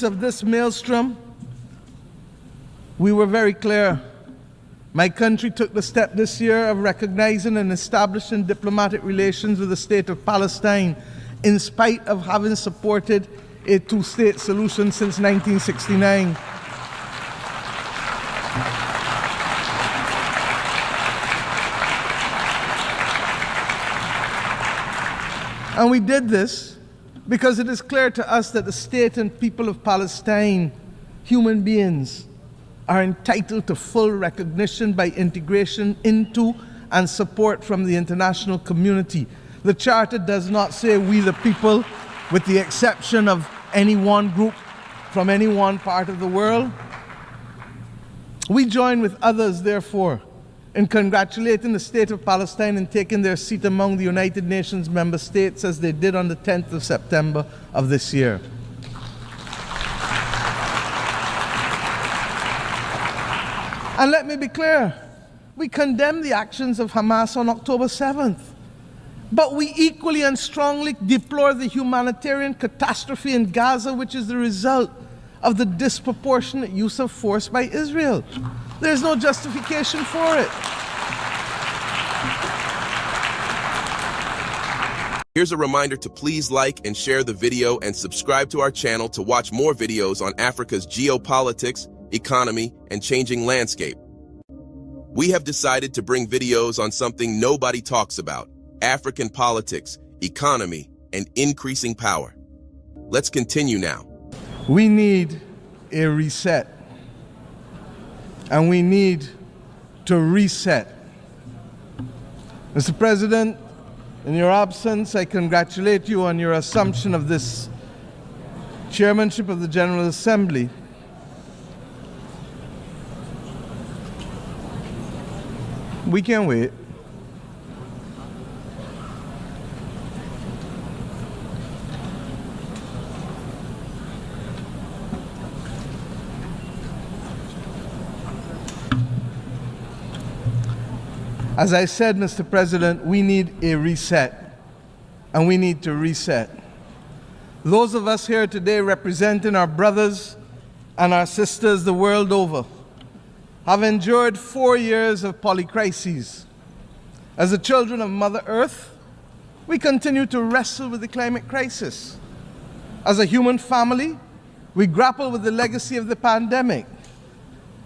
of this maelstrom, we were very clear. My country took the step this year of recognizing and establishing diplomatic relations with the state of Palestine, in spite of having supported a two-state solution since 1969. And we did this because it is clear to us that the state and people of Palestine, human beings, are entitled to full recognition by integration into and support from the international community. The Charter does not say we the people, with the exception of any one group from any one part of the world. We join with others, therefore, in congratulating the state of Palestine in taking their seat among the United Nations member states, as they did on the 10th of September of this year. And let me be clear, we condemn the actions of Hamas on October 7th. But we equally and strongly deplore the humanitarian catastrophe in Gaza, which is the result of the disproportionate use of force by Israel. There's no justification for it. Here's a reminder to please like and share the video and subscribe to our channel to watch more videos on Africa's geopolitics, economy, and changing landscape. We have decided to bring videos on something nobody talks about: African politics, economy, and increasing power. Let's continue now. We need a reset, and we need to reset. Mr. President, in your absence, I congratulate you on your assumption of this chairmanship of the General Assembly. We can wait. As I said, Mr. President, we need a reset, and we need to reset. Those of us here today representing our brothers and our sisters the world over have endured 4 years of polycrises. As the children of Mother Earth, we continue to wrestle with the climate crisis. As a human family, we grapple with the legacy of the pandemic.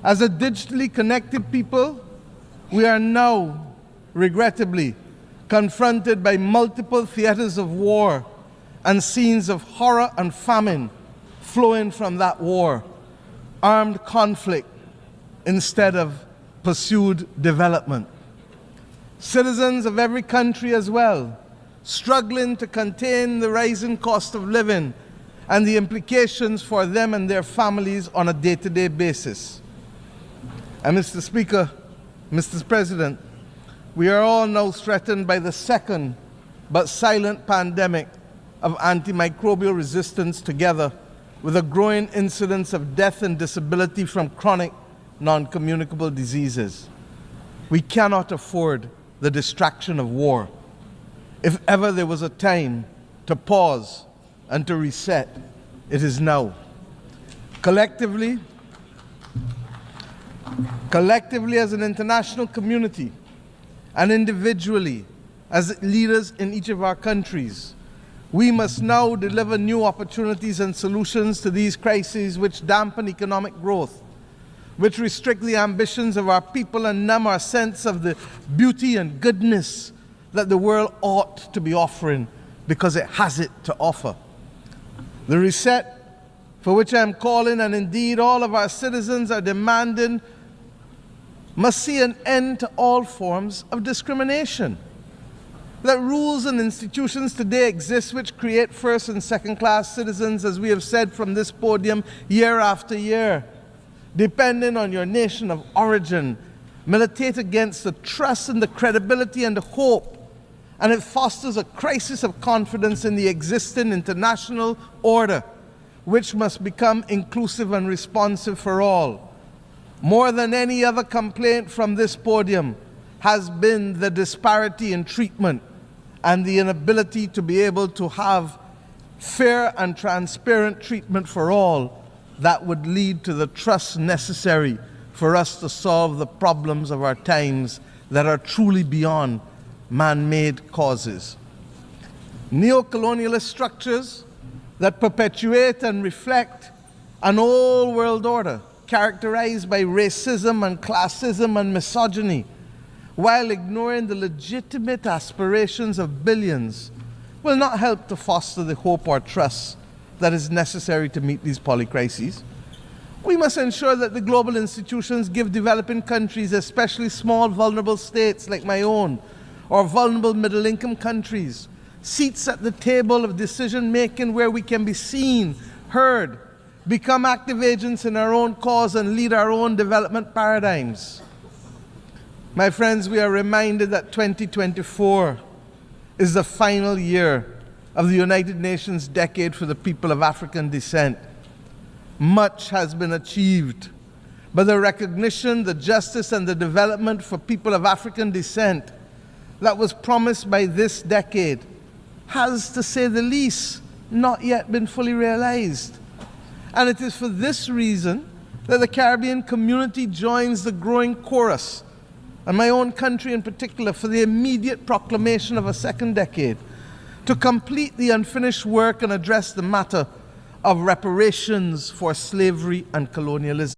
As a digitally connected people, we are now, regrettably, confronted by multiple theaters of war and scenes of horror and famine flowing from that war. Armed conflict instead of pursued development. Citizens of every country as well, struggling to contain the rising cost of living and the implications for them and their families on a day-to-day basis. And Mr. Speaker, Mr. President, we are all now threatened by the second but silent pandemic of antimicrobial resistance, together with a growing incidence of death and disability from chronic non-communicable diseases. We cannot afford the distraction of war. If ever there was a time to pause and to reset, it is now. Collectively as an international community, and individually as leaders in each of our countries, we must now deliver new opportunities and solutions to these crises which dampen economic growth, which restrict the ambitions of our people and numb our sense of the beauty and goodness that the world ought to be offering because it has it to offer. The reset for which I am calling, and indeed all of our citizens are demanding, must see an end to all forms of discrimination. That rules and institutions today exist which create first and second-class citizens, as we have said from this podium year after year, depending on your nation of origin, militate against the trust and the credibility and the hope, and it fosters a crisis of confidence in the existing international order, which must become inclusive and responsive for all. More than any other complaint from this podium has been the disparity in treatment and the inability to be able to have fair and transparent treatment for all that would lead to the trust necessary for us to solve the problems of our times that are truly beyond man-made causes. Neo-colonialist structures that perpetuate and reflect an old world order characterized by racism and classism and misogyny, while ignoring the legitimate aspirations of billions, will not help to foster the hope or trust that is necessary to meet these polycrises. We must ensure that the global institutions give developing countries, especially small vulnerable states like my own, or vulnerable middle-income countries, seats at the table of decision-making where we can be seen, heard, become active agents in our own cause and lead our own development paradigms. My friends, we are reminded that 2024 is the final year of the United Nations Decade for the People of African Descent. Much has been achieved, but the recognition, the justice, and the development for people of African descent that was promised by this decade has, to say the least, not yet been fully realized. And it is for this reason that the Caribbean community joins the growing chorus, and my own country in particular, for the immediate proclamation of a second decade to complete the unfinished work and address the matter of reparations for slavery and colonialism.